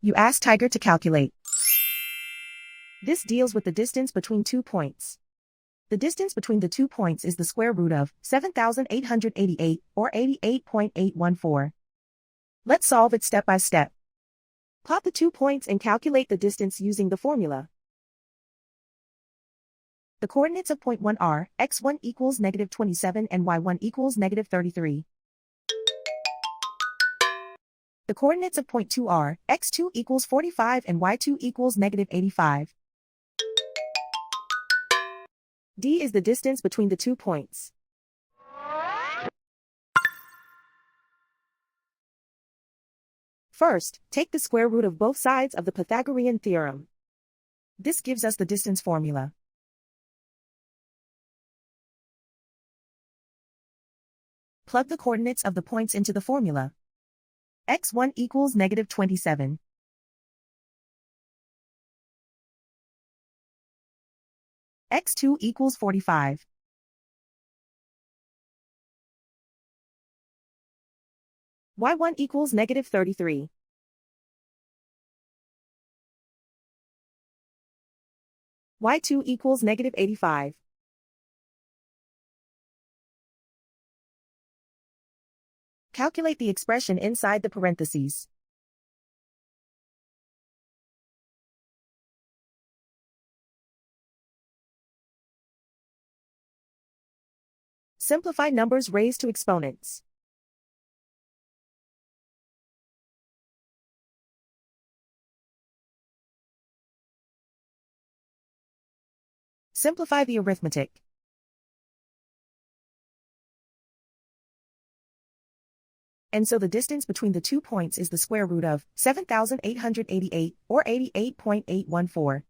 You ask Tiger to calculate. This deals with the distance between 2 points. The distance between the 2 points is the square root of 7,888, or 88.814. Let's solve it step by step. Plot the 2 points and calculate the distance using the formula. The coordinates of point 1 are x1 equals -27 and y1 equals -33. The coordinates of point 2 are x2 equals 45 and y2 equals -85. D is the distance between the 2 points. First, take the square root of both sides of the Pythagorean theorem. This gives us the distance formula. Plug the coordinates of the points into the formula. x1 equals -27. x2 equals 45. y1 equals -33. y2 equals -85. Calculate the expression inside the parentheses. Simplify numbers raised to exponents. Simplify the arithmetic. And so the distance between the 2 points is the square root of 7,888, or 88.814.